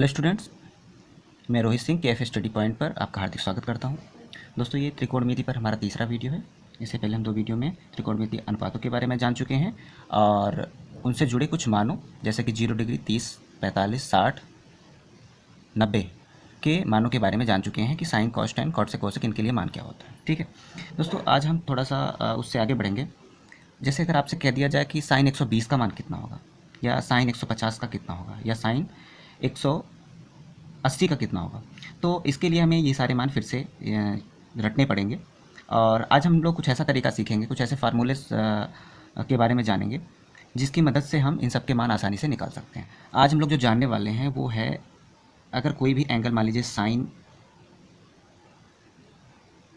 Hello students, मैं Rohit Singh KF study point पर आपका हार्दिक स्वागत करता हूं। दोस्तों, ये त्रिकोणमिति पर हमारा तीसरा वीडियो है। इससे पहले हम 2 वीडियो में त्रिकोणमिति अनुपातों के बारे में जान चुके हैं और उनसे जुड़े कुछ मानों जैसे कि 0 डिग्री, 30, 45, 60, 90 के मानों के बारे में जान चुके हैं कि साइन, कॉस, टेन, कॉट से कोसेक इनके लिए मान क्या होता है। ठीक है दोस्तों, आज हम थोड़ा सा उससे आगे बढ़ेंगे। जैसे अगर आपसे कह दिया जाए कि साइन 120 का मान कितना होगा, या साइन 150 का कितना होगा, या साइन 180 का कितना होगा, तो इसके लिए हमें ये सारे मान फिर से रटने पड़ेंगे। और आज हम लोग कुछ ऐसा तरीका सीखेंगे, कुछ ऐसे फार्मूले के बारे में जानेंगे जिसकी मदद से हम इन सब के मान आसानी से निकाल सकते हैं। आज हम लोग जो जानने वाले हैं वो है, अगर कोई भी एंगल मान लीजिए साइन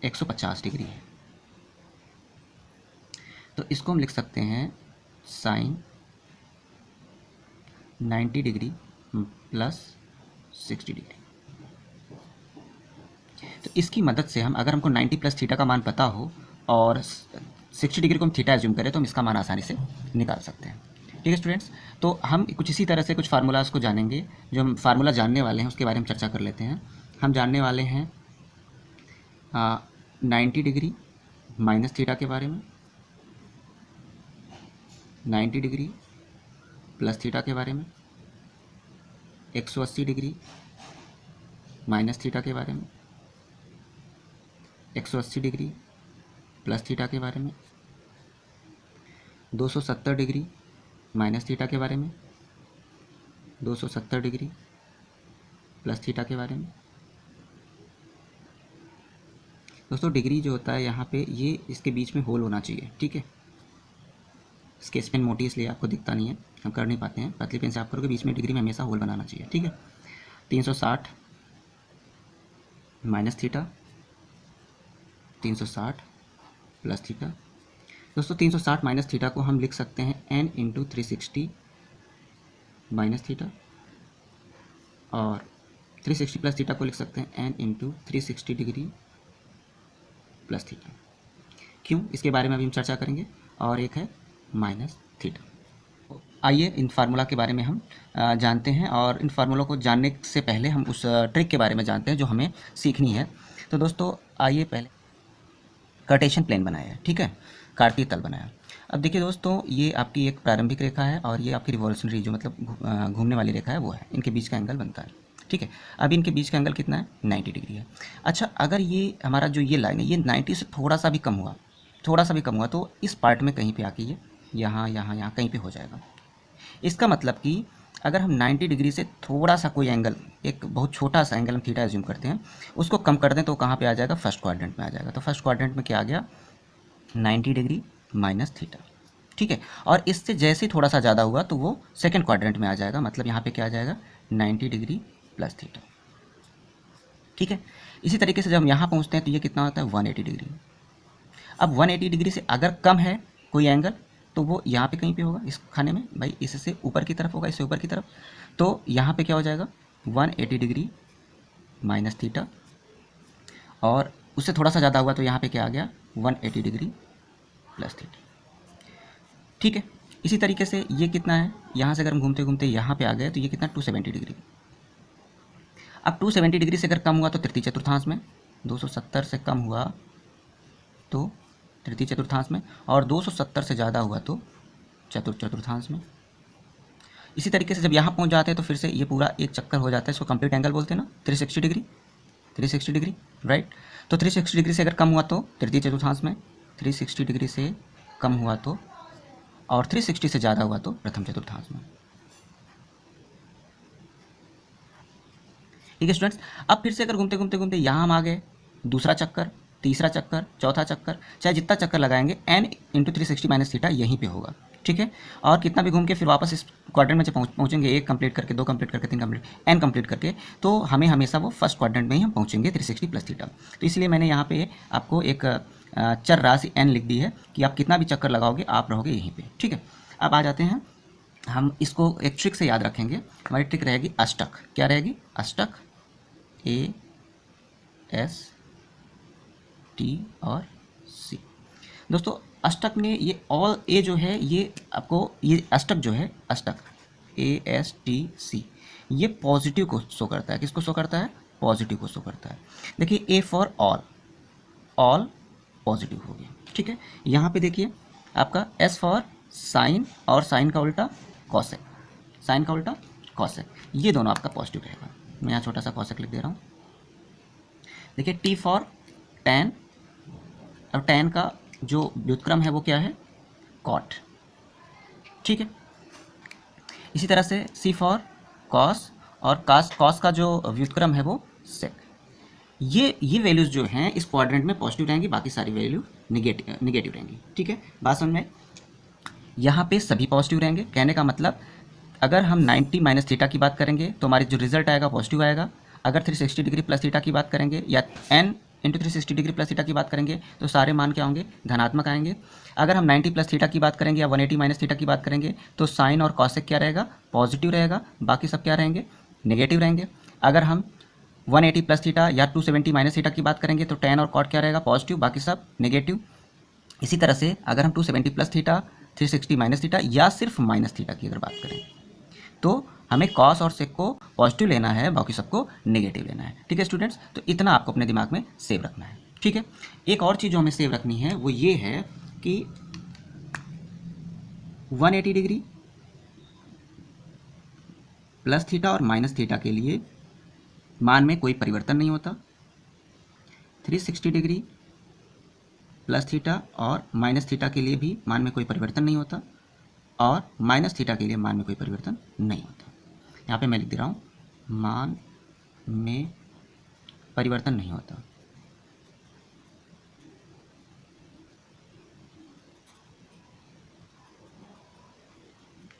150 डिग्री है, तो इसको हम लिख सकते हैं साइन 90 डिग्री प्लस 60 डिग्री। तो इसकी मदद से हम, अगर हमको 90 प्लस थीटा का मान पता हो और 60 डिग्री को हम थीटा एज्यूम करें, तो हम इसका मान आसानी से निकाल सकते हैं। ठीक है स्टूडेंट्स, तो हम कुछ इसी तरह से कुछ फार्मूलाज को जानेंगे। जो हम फार्मूला जानने वाले हैं उसके बारे में चर्चा कर लेते हैं। हम जानने वाले हैं 90 डिग्री माइनस थीटा के बारे में, 90 डिग्री प्लस थीटा के बारे में, 180 डिग्री माइनस थीटा के बारे में, 180 डिग्री प्लस थीटा के बारे में, 270 डिग्री माइनस थीटा के बारे में, 270 डिग्री प्लस थीटा के बारे में। दोस्तों, डिग्री जो होता है यहाँ पे, ये इसके बीच में होल होना चाहिए। ठीक है, स्केच पेन मोटी इसलिए आपको दिखता नहीं है, हम कर नहीं पाते हैं। पतली पेन से आप करोगे, बीच में डिग्री में हमेशा होल बनाना चाहिए। ठीक है, 360 माइनस थीटा, 360 प्लस थीटा। दोस्तों, 360 माइनस थीटा को हम लिख सकते हैं n इंटू 360 माइनस थीटा, और 360 प्लस थीटा को लिख सकते हैं n into 360 degree plus theta. क्यों, इसके बारे में अभी हम चर्चा करेंगे। और एक है माइनस थीटा। आइए इन फार्मूला के बारे में हम जानते हैं, और इन फार्मूलों को जानने से पहले हम उस ट्रिक के बारे में जानते हैं जो हमें सीखनी है। तो दोस्तों, आइए पहले कार्टेशियन प्लेन बनाया है। ठीक है, कार्तीय तल बनाया। अब देखिए दोस्तों, ये आपकी एक प्रारंभिक रेखा है और ये आपकी रिवॉल्यूशनरी, जो मतलब घूमने वाली रेखा है, वो है। इनके बीच का एंगल बनता है। ठीक है, अब इनके बीच का एंगल कितना है? 90 डिग्री है। अच्छा, अगर ये हमारा जो ये लाइन है, ये 90 से थोड़ा सा भी कम हुआ, तो इस पार्ट में कहीं पे आके ये यहाँ कहीं पे हो जाएगा। इसका मतलब कि अगर हम 90 डिग्री से थोड़ा सा कोई एंगल, एक बहुत छोटा सा एंगल हम थीटा एज्यूम करते हैं, उसको कम कर दें तो कहाँ पे आ जाएगा? फर्स्ट क्वाड्रेंट में आ जाएगा। तो फर्स्ट क्वाड्रेंट में क्या आ गया? 90 डिग्री माइनस थीटा। ठीक है, और इससे जैसे ही थोड़ा सा ज़्यादा हुआ तो वो सेकंड क्वाड्रेंट में आ जाएगा। मतलब यहाँ पे क्या आ जाएगा? 90 डिग्री प्लस थीटा। ठीक है, इसी तरीके से जब हम यहाँ पहुँचते हैं तो ये कितना होता है? 180 डिग्री। अब 180 डिग्री से अगर कम है कोई एंगल, तो वो यहाँ पे कहीं पे होगा, इस खाने में भाई, इससे ऊपर की तरफ होगा, इससे ऊपर की तरफ। तो यहाँ पे क्या हो जाएगा? 180 डिग्री माइनस थीटा, और उससे थोड़ा सा ज़्यादा हुआ तो यहाँ पे क्या आ गया? 180 डिग्री प्लस थीटा। ठीक है, इसी तरीके से ये कितना है? यहाँ से अगर हम घूमते घूमते यहाँ पे आ गए तो ये कितना? 270 डिग्री। अब 270 डिग्री से अगर कम हुआ तो तृतीय चतुर्थांश में, 270 से कम हुआ तो तृतीय चतुर्थांश में, और 270 से ज़्यादा हुआ तो चतुर्थांश में। इसी तरीके से जब यहाँ पहुँच जाते हैं तो फिर से ये पूरा एक चक्कर हो जाता है। इसको कंप्लीट एंगल बोलते हैं ना, 360 डिग्री, राइट। तो 360 डिग्री से अगर कम हुआ तो तृतीय चतुर्थांश में, 360 डिग्री से कम हुआ तो, और 360 से ज़्यादा हुआ तो प्रथम चतुर्थांश में। ठीक है स्टूडेंट्स, अब फिर से अगर घूमते घूमते यहाँ हम आ गए, दूसरा चक्कर, तीसरा चक्कर, चौथा चक्कर, चाहे जितना चक्कर लगाएंगे n इंटू 360 माइनस थीटा यहीं पे होगा। ठीक है, और कितना भी घूम के फिर वापस इस क्वाड्रेंट में जब पहुँचेंगे, 1 कंप्लीट करके, 2 कंप्लीट करके, 3 कंप्लीट, n कंप्लीट करके, तो हमें हमेशा वो फर्स्ट क्वाड्रेंट में ही हम पहुँचेंगे 360 प्लस थीटा। तो इसलिए मैंने यहाँ पे आपको एक चर राशि n लिख दी है कि आप कितना भी चक्कर लगाओगे आप रहोगे यहीं पर। ठीक है, अब आ जाते हैं, हम इसको एक ट्रिक से याद रखेंगे। हमारी ट्रिक रहेगी अष्टक। क्या रहेगी? अष्टक, AS T और C। दोस्तों, अष्टक में ये ऑल ए जो है, ये आपको, ये अष्टक जो है, अष्टक ASTC, ये पॉजिटिव को शो करता है। किसको शो करता है? पॉजिटिव को शो करता है। देखिए A for all, all positive हो गया, ठीक है। यहाँ पे देखिए आपका एस फॉर साइन, और साइन का उल्टा कॉसेक, साइन का उल्टा कॉसेक, ये दोनों आपका पॉजिटिव रहेगा। मैं यहाँ छोटा सा कॉसेक लिख दे रहा हूँ। देखिए टी फॉर टैन, और टैन का जो व्युत्क्रम है वो क्या है? कॉट, ठीक है। इसी तरह से सी फॉर कॉस, और कॉस का जो व्युत्क्रम है वो सेक। ये वैल्यूज़ जो हैं इस क्वाड्रेंट में पॉजिटिव रहेंगी, बाकी सारी वैल्यू निगेटिव रहेंगी, ठीक है। बात समझ में? यहाँ पे सभी पॉजिटिव रहेंगे। कहने का मतलब अगर हम 90 माइनस थीटा की बात करेंगे तो हमारी जो रिजल्ट आएगा पॉजिटिव आएगा। अगर 360 डिग्री प्लस थीटा की बात करेंगे या n into 360 degree plus theta की बात करेंगे तो सारे मान क्या होंगे? धनात्मक आएंगे। अगर हम 90 प्लस थीटा की बात करेंगे या 180 माइनस थीटा की बात करेंगे तो साइन और कॉसेक क्या रहेगा? पॉजिटिव रहेगा, बाकी सब क्या रहेंगे? नेगेटिव रहेंगे। अगर हम 180 प्लस थीटा या 270 माइनस थीटा की बात करेंगे तो tan और cot क्या रहेगा? पॉजिटिव, बाकी सब नेगेटिव। इसी तरह से अगर हम 270 प्लस थीटा, 360 माइनस थीटा या सिर्फ माइनस थीटा की अगर बात करें तो हमें कॉस और सेक को पॉजिटिव लेना है, बाकी सबको नेगेटिव लेना है, ठीक है स्टूडेंट्स। तो इतना आपको अपने दिमाग में सेव रखना है, ठीक है। एक और चीज़ जो हमें सेव रखनी है वो ये है कि 180 डिग्री प्लस थीटा और माइनस थीटा के लिए मान में कोई परिवर्तन नहीं होता। 360 डिग्री प्लस थीटा और माइनस थीटा के लिए भी मान में कोई परिवर्तन नहीं होता, और माइनस थीटा के लिए मान में कोई परिवर्तन नहीं होता। यहाँ पे मैं लिख दे रहा हूँ, मान में परिवर्तन नहीं होता।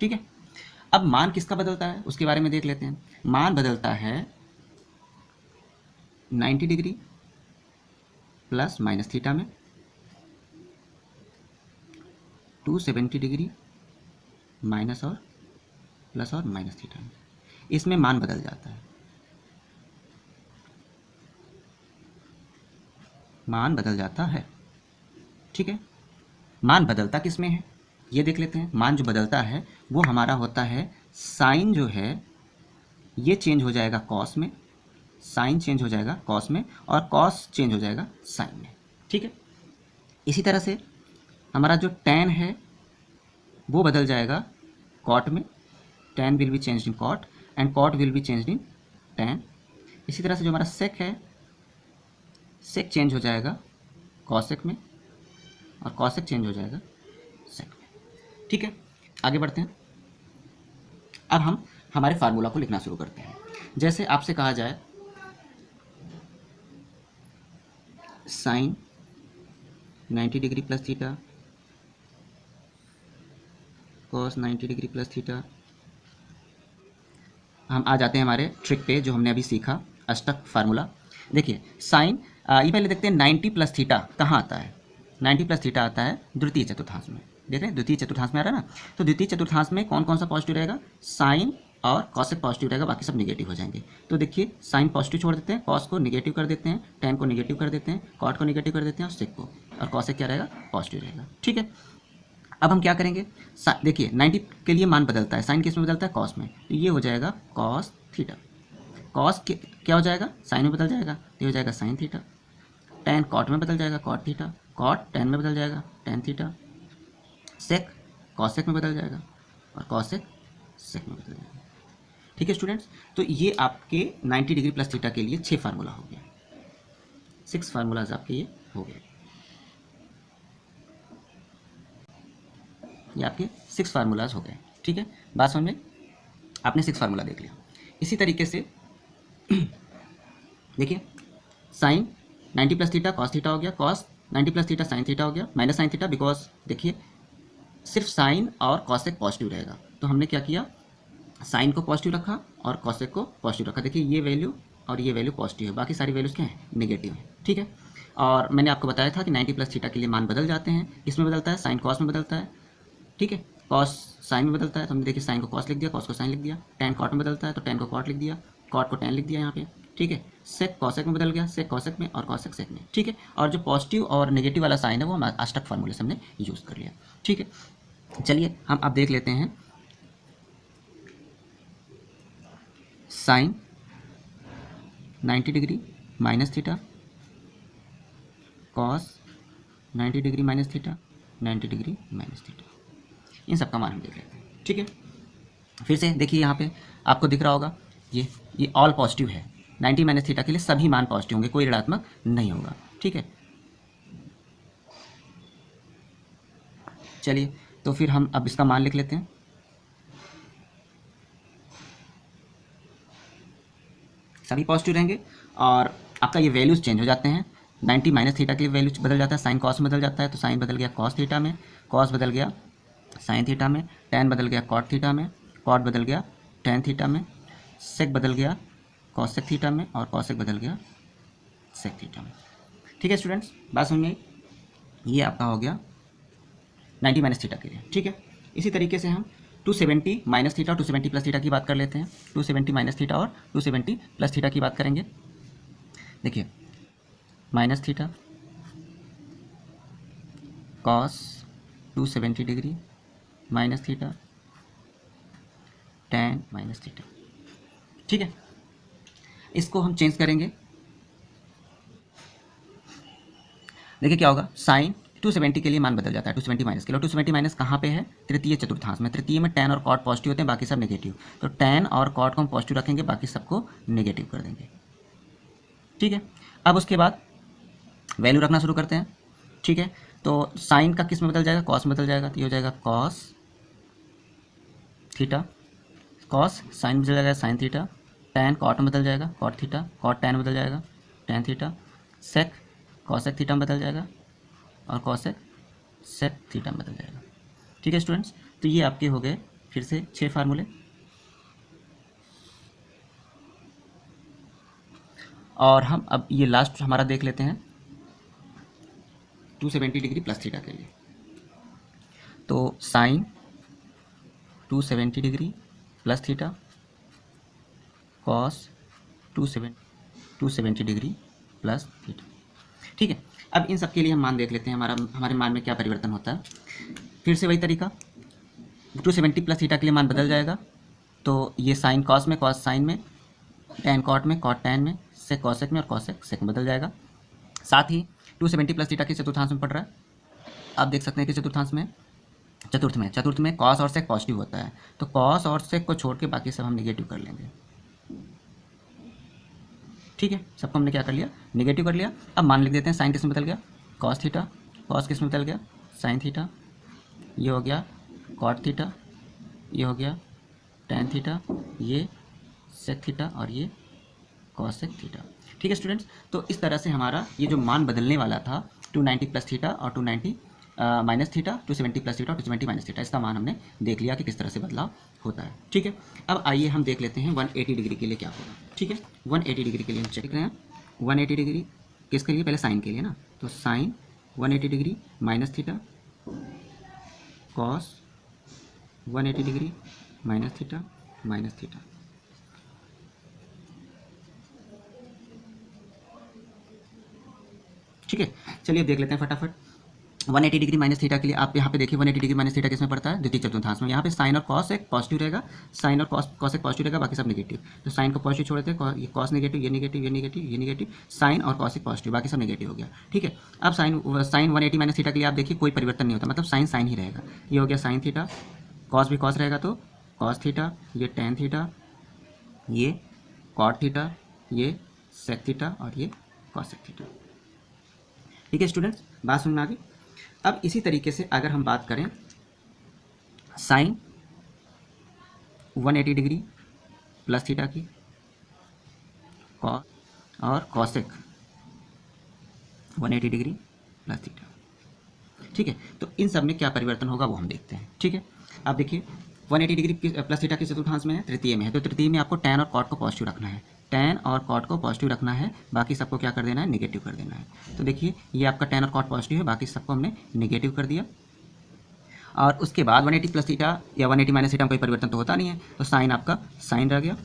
ठीक है। अब मान किसका बदलता है उसके बारे में देख लेते हैं। मान बदलता है 90 डिग्री प्लस माइनस थीटा में, 270 डिग्री माइनस और प्लस और माइनस थीटा में। इसमें मान बदल जाता है, मान बदल जाता है, ठीक है। मान बदलता किस में है ये देख लेते हैं। मान जो बदलता है वो हमारा होता है साइन जो है ये चेंज हो जाएगा कॉस में, साइन चेंज हो जाएगा कॉस में, और कॉस चेंज हो जाएगा साइन में, ठीक है। इसी तरह से हमारा जो टैन है वो बदल जाएगा कॉट में, tan will be changed in cot and cot will be changed in tan. इसी तरह से जो हमारा सेक है, सेक चेंज हो जाएगा कॉसेक में, और कॉसेक चेंज हो जाएगा सेक में, ठीक है। आगे बढ़ते हैं। अब हम हमारे फार्मूला को लिखना शुरू करते हैं। जैसे आपसे कहा जाए sine 90 degree plus theta cos 90 degree plus theta. हम आ जाते हैं हमारे ट्रिक पे जो हमने अभी सीखा, अष्टक फार्मूला। देखिए साइन, ये पहले देखते हैं 90 प्लस थीटा कहाँ आता है। 90 प्लस थीटा आता है द्वितीय चतुर्थांश में। देख रहे हैं द्वितीय चतुर्थांश में आ रहा है ना। तो द्वितीय चतुर्थांश में कौन कौन सा पॉजिटिव रहेगा? साइन और कॉसेक पॉजिटिव रहेगा, बाकी सब नेगेटिव हो जाएंगे। तो देखिए साइन पॉजिटिव छोड़ देते हैं, कॉस को नेगेटिव कर देते हैं, टैन को नेगेटिव कर देते हैं, कॉट को नेगेटिव कर देते हैं, और सेक को, और कॉसेक क्या रहेगा? पॉजिटिव रहेगा, ठीक है। अब हम क्या करेंगे? देखिए 90 के लिए मान बदलता है, साइन किस में बदलता है? कॉस में। तो ये हो जाएगा कॉस थीटा। कॉस क्या हो जाएगा? साइन में बदल जाएगा, ये हो जाएगा साइन थीटा। टैन कॉट में बदल जाएगा, कॉट थीटा। कॉट टैन में बदल जाएगा, टैन थीटा। सेक कॉसेक में बदल जाएगा, और कॉसेक सेक में बदल जाएगा, ठीक है स्टूडेंट्स। तो ये आपके 90 डिग्री प्लस थीटा के लिए 6 फार्मूला हो गया, 6 फार्मूलाज आपके ये हो गए। ये आपके 6 फार्मूलाज हो गए, ठीक है। बात समझ में? आपने 6 फार्मूला देख लिया। इसी तरीके से देखिए sine 90 plus theta cos theta हो गया, cos 90 plus theta sine theta हो गया, माइनस साइन थीटा, बिकॉज देखिए सिर्फ साइन और कॉसेक पॉजिटिव रहेगा। तो हमने क्या किया? साइन को पॉजिटिव रखा और कॉसेक को पॉजिटिव रखा। देखिए ये वैल्यू और ये वैल्यू पॉजिटिव है, बाकी सारी वैल्यूज़ क्या है? नेगेटिव है, ठीक है। और मैंने आपको बताया था कि 90 प्लस थीटा के लिए मान बदल जाते हैं। इसमें बदलता है, साइन कॉस में बदलता है, ठीक है। कॉस साइन में बदलता है, तो हमने देखिए साइन को कॉस लिख दिया, कॉस को साइन लिख दिया। टैन कॉट में बदलता है तो टैन को कॉट लिख दिया, कॉट को टैन लिख दिया यहाँ पे, ठीक है। सेक कॉसेक में बदल गया, सेक कॉसेक में, और कॉसेक सेक में, ठीक है। और जो पॉजिटिव और नेगेटिव वाला साइन है वो हम अष्टक फार्मूले से हमने यूज़ कर लिया, ठीक है। चलिए हम अब देख लेते हैं sine 90 degree minus theta, cos 90 degree minus theta, 90 degree minus theta. इन सब का मान हम देख लेते हैं। ठीक है, फिर से देखिए यहाँ पे आपको दिख रहा होगा ये ऑल पॉजिटिव है। 90 माइनस थीटा के लिए सभी मान पॉजिटिव होंगे, कोई ऋणात्मक नहीं होगा। ठीक है, चलिए तो फिर हम अब इसका मान लिख लेते हैं। सभी पॉजिटिव रहेंगे और आपका ये वैल्यूज चेंज हो जाते हैं। 90 माइनस थीटा के लिए वैल्यू बदल जाता है, साइन कॉस में बदल जाता है, तो साइन बदल गया कॉस थीटा में, कॉस बदल गया साइन थीटा में, टैन बदल गया कॉट थीटा में, कॉट बदल गया टैन थीटा में, सेक बदल गया कॉसेक थीटा में, और कॉसेक बदल गया सेक थीटा में। ठीक है स्टूडेंट्स, बात समझ में आई? ये आपका हो गया 90 माइनस थीटा के लिए। ठीक है, इसी तरीके से हम 270 माइनस थीटा और 270 प्लस थीटा की बात कर लेते हैं। 270 माइनस थीटा और 270 प्लस थीटा की बात करेंगे। देखिए minus theta cos 270 degree minus theta tan minus theta. ठीक है, इसको हम चेंज करेंगे। देखिए क्या होगा, साइन 270 के लिए मान बदल जाता है 270 माइनस के लिए। 270 माइनस कहाँ पे है? तृतीय चतुर्थांश में। तृतीय में टैन और कॉट पॉजिटिव होते हैं, बाकी सब नेगेटिव। तो टैन और कॉट को हम पॉजिटिव रखेंगे, बाकी सबको नेगेटिव कर देंगे। ठीक है, अब उसके बाद वैल्यू रखना शुरू करते हैं। ठीक है, तो साइन का किस में बदल जाएगा? कॉस में बदल जाएगा, तो ये हो जाएगा कॉस थीटा, कॉस साइन बदल जाएगा साइन थीटा, टैन कॉट में बदल जाएगा कॉट थीटा, कॉट टैन बदल जाएगा tan theta, sec cosec theta में बदल जाएगा और कॉसेक सेक थीटा में बदल जाएगा। ठीक है स्टूडेंट्स, तो ये आपके हो गए फिर से 6 फार्मूले। और हम अब ये लास्ट हमारा देख लेते हैं 270 डिग्री प्लस थीटा के लिए। तो sine 270 degree plus theta, cos 270 degree plus theta. ठीक है, अब इन सब के लिए हम मान देख लेते हैं, हमारे मान में क्या परिवर्तन होता है। फिर से वही तरीका, 270 प्लस थीटा के लिए मान बदल जाएगा। तो ये साइन कॉस में, कॉस साइन में, टैन कॉट में, कॉट टैन में, सेक कॉसेक में और कॉसेक सेक में बदल जाएगा। साथ ही 270 प्लस थीटा किस चतुर्थांश में पड़ रहा है? आप देख सकते हैं कि चतुर्थांश में, चतुर्थ में कॉस और सेक पॉजिटिव होता है। तो कॉस और सेक को छोड़ के बाकी सब हम नेगेटिव कर लेंगे। ठीक है, सबको हमने क्या कर लिया? नेगेटिव कर लिया। अब मान लिख देते हैं, साइन किस में बदल गया? कॉस थीटा, कॉस किस में बदल गया? साइन थीटा, ये हो गया कॉट थीटा, ये हो गया टैन थीटा, ये सेक थीटा और ये कॉसेक थीटा। ठीक है स्टूडेंट्स, तो इस तरह से हमारा ये जो मान बदलने वाला था 290 प्लस थीटा और 290 माइनस थीटा, 270 प्लस थीटा और 270 माइनस थीटा, इसका मान हमने देख लिया कि किस तरह से बदलाव होता है। ठीक है, अब आइए हम देख लेते हैं 180 डिग्री के लिए क्या होगा। ठीक है, 180 डिग्री के लिए हम चेक रहे हैं। 180 डिग्री किसके लिए? पहले साइन के लिए ना, तो sine 180 degree minus theta, cos 180 degree minus theta minus theta. ठीक है, चलिए देख लेते हैं फटाफट। 180 डिग्री माइनस थीटा के लिए आप यहाँ पे देखिए 180 डिग्री माइनस थीटा किसमें पड़ता है? द्वितीय चतुर्थांश में। यहाँ पे साइन और कॉस एक पॉजिटिव रहेगा, साइन और कॉस एक पॉजिटिव रहेगा, बाकी सब नेगेटिव। तो साइन को पॉजिटिव छोड़ देते हैं, ये कॉस नेगेटिव, ये नेगेटिव, ये नेगेटिव, ये नेगेटिव, साइन और कॉस एक पॉजिटिव, बाकी सब नेगेटिव हो गया। ठीक है, अब साइन 180 माइनस थीटा के लिए आप देखिए कोई परिवर्तन नहीं होता, मतलब साइन साइन ही रहेगा। ये हो गया साइन थीटा, कॉस भी कॉस रहेगा तो कॉस थीटा, ये टैन थीटा, ये कॉट थीटा, ये सेक थीटा और ये कॉसेक थीटा। ठीक है स्टूडेंट्स, बात समझ में आ गई? अब इसी तरीके से अगर हम बात करें साइन 180 डिग्री प्लस थीटा की, कॉस और कॉसेक 180 डिग्री प्लस थीटा। ठीक है, तो इन सब में क्या परिवर्तन होगा वो हम देखते हैं। ठीक है, आप देखिए 180 डिग्री प्लस थीटा किस चतुर्थांश में है? तृतीय में है। तो तृतीय में आपको टैन और कॉट को पॉजिटिव रखना है, टैन और कॉट को पॉजिटिव रखना है, बाकी सबको क्या कर देना है? नेगेटिव कर देना है। तो देखिए ये आपका टैन और कॉट पॉजिटिव है, बाकी सबको हमने नेगेटिव कर दिया। और उसके बाद 180 प्लस थीटा या 180 माइनस थीटा में कोई परिवर्तन तो होता नहीं है, तो साइन आपका साइन रह गया,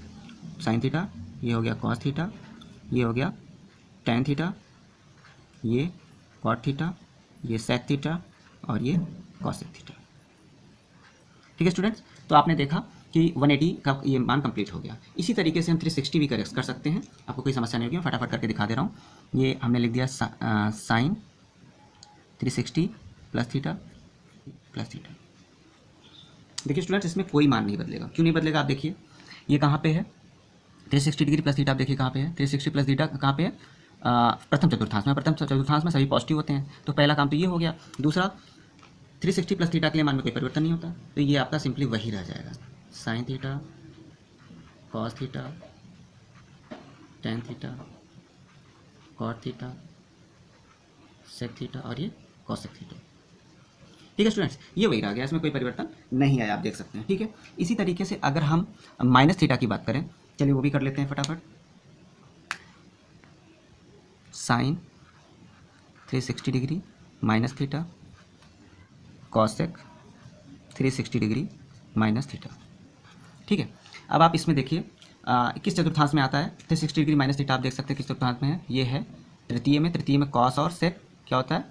साइन थीटा, ये हो गया कॉस थीटा, ये हो गया टैन थीटा, ये कॉट थीटा, ये सेक थीटा और ये कॉसेक थीटा। ठीक है स्टूडेंट्स, तो आपने देखा कि 180 का ये मान कंप्लीट हो गया। इसी तरीके से हम 360 भी कर सकते हैं, आपको कोई समस्या नहीं होगी, मैं फटाफट करके दिखा दे रहा हूँ। ये हमने लिख दिया sine 360 plus theta plus theta. देखिए स्टूडेंट्स, इसमें कोई मान नहीं बदलेगा। क्यों नहीं बदलेगा, आप देखिए ये कहाँ पे है, 360 डिग्री प्लस थीटा, आप देखिए कहाँ पे है, 360 प्लस थीटा कहाँ पे है, प्रथम चतुर्थांश में। प्रथम चतुर्थांश में सभी पॉजिटिव होते हैं, तो पहला काम तो ये हो गया। दूसरा 360 प्लस थीटा के लिए मान में कोई परिवर्तन नहीं होता, तो ये आपका सिंपली वही रह जाएगा, sine theta cos theta tan theta cot theta sec theta और ये कॉसेक थीटा। ठीक है स्टूडेंट्स, ये वही रह गया, इसमें कोई परिवर्तन नहीं आया, आप देख सकते हैं। ठीक है, इसी तरीके से अगर हम माइनस थीटा की बात करें, चलिए वो भी कर लेते हैं फटाफट। Sine 360 degree minus theta cosec 360 degree minus theta. ठीक है, अब आप इसमें देखिए किस चतुर्थांश में आता है 360 डिग्री माइनस थीटा, आप देख सकते हैं किस चतुर्थांश में है, ये है तृतीय में। तृतीय में कॉस और सेक क्या होता है,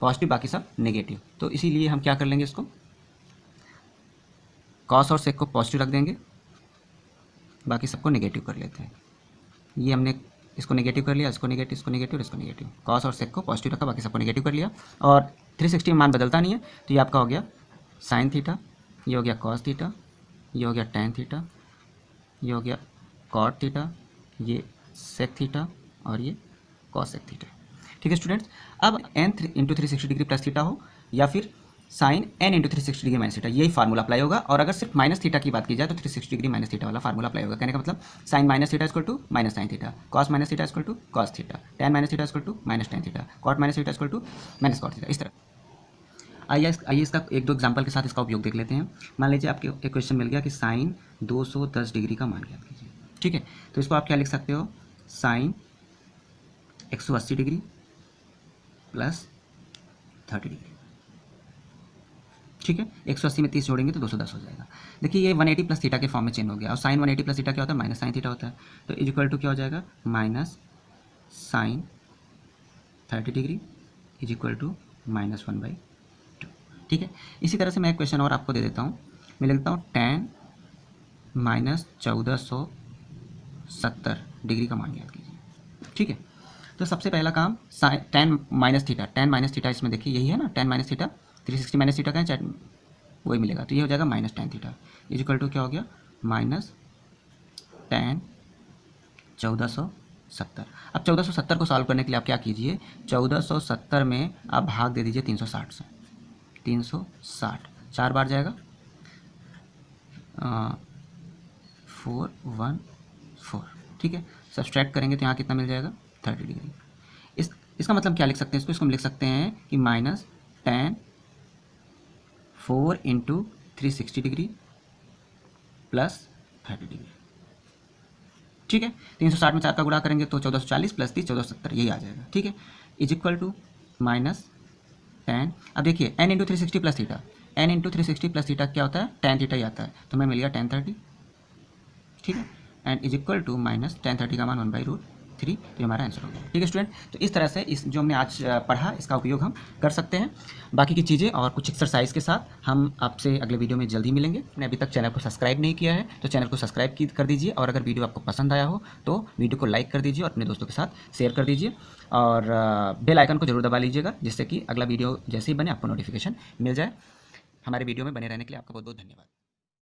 पॉजिटिव, बाकी सब नेगेटिव। तो इसीलिए हम क्या कर लेंगे, इसको कॉस और सेक को पॉजिटिव रख देंगे, बाकी सबको नेगेटिव कर लेते हैं। ये हमने इसको नेगेटिव कर लिया, इसको नेगेटिव, इसको नेगेटिव, इसको नेगेटिव। कॉस और सेक को पॉजिटिव रखा, बाकी सबको नेगेटिव कर लिया। और 360 में मान बदलता नहीं है, तो ये आपका हो गया साइन थीटा, ये हो गया कॉस थीटा, ये हो गया टेन थीटा, ये हो गया कॉट थीटा, ये सेक थीटा और ये कॉसेक थीटा। ठीक है स्टूडेंट्स, अब n into 360 degree plus theta हो या फिर sine n into 360 degree minus theta, यही फार्मूला अप्लाई होगा। और अगर सिर्फ माइनस थीटा की बात की जाए तो 360 डिग्री माइनस थीटा वाला फार्मूला अप्लाई होगा। कहने का मतलब sine minus theta equal to minus sine theta, cos minus theta equal to cos theta, tan minus theta equal to minus tan theta, cot minus theta equal to minus cot theta. इस तरह आइए इसका एक दो example के साथ इसका उपयोग देख लेते हैं। मान लीजिए आपके एक क्वेश्चन मिल गया कि साइन 210 डिग्री का मान ज्ञात कीजिए। ठीक है, तो इसको आप क्या लिख सकते हो, साइन 180 डिग्री प्लस 30 डिग्री। ठीक है, 180 में 30 जोड़ेंगे तो 210 हो जाएगा। देखिए ये 180 प्लस थीटा के फॉर्म में चेंज हो गया, और साइन 180 प्लस थीटा क्या होता है, माइनस साइन थीटा होता है। तो इक्वल टू क्या हो जाएगा, minus sine 30 degree is equal to -1/2। ठीक है, इसी तरह से मैं एक क्वेश्चन और आपको दे देता हूँ। मैं लिखता हूँ tan -1470 डिग्री का मान ज्ञात कीजिए। ठीक है, तो सबसे पहला काम tan माइनस थीटा इसमें देखिए यही है ना, tan minus theta, 360 minus theta का है, वही मिलेगा, तो ये हो जाएगा minus tan theta is equal to क्या हो गया, माइनस tan 1470। अब 1470 को सॉल्व करने के लिए आप क्या कीजिए, 1470 में आप भाग दे दीजिए 360 से, 360 4 बार जाएगा, 414। ठीक है, सब्सट्रैक्ट करेंगे तो यहाँ कितना मिल जाएगा, 30 डिग्री। इसका मतलब क्या लिख सकते हैं, इसको हम लिख सकते हैं कि minus tan 4 into 360 degree plus 30 degree. ठीक है, 360 में 4 का गुणा करेंगे तो 1440 प्लस 30 1470, यही आ जाएगा। ठीक है, is equal to minus tan, अब देखिए n into 360 plus theta, n into 360 plus theta क्या होता है, tan थीटा ही आता है, तो मैं मिल गया tan 30। ठीक है, and is equal to minus tan 30 का मान 1/√3, तो हमारा आंसर हो गया। ठीक है स्टूडेंट, तो इस तरह से इस जो हमने आज पढ़ा इसका उपयोग हम कर सकते हैं। बाकी की चीज़ें और कुछ एक्सरसाइज के साथ हम आपसे अगले वीडियो में जल्दी मिलेंगे। आपने अभी तक चैनल को सब्सक्राइब नहीं किया है तो चैनल को सब्सक्राइब कर दीजिए, और अगर वीडियो आपको पसंद आया हो तो वीडियो को लाइक कर दीजिए और अपने दोस्तों के साथ शेयर कर दीजिए, और बेल आइकन को जरूर दबा लीजिएगा, जिससे कि अगला वीडियो जैसे ही बने आपको नोटिफिकेशन मिल जाए। हमारे वीडियो में बने रहने के लिए आपका बहुत बहुत धन्यवाद।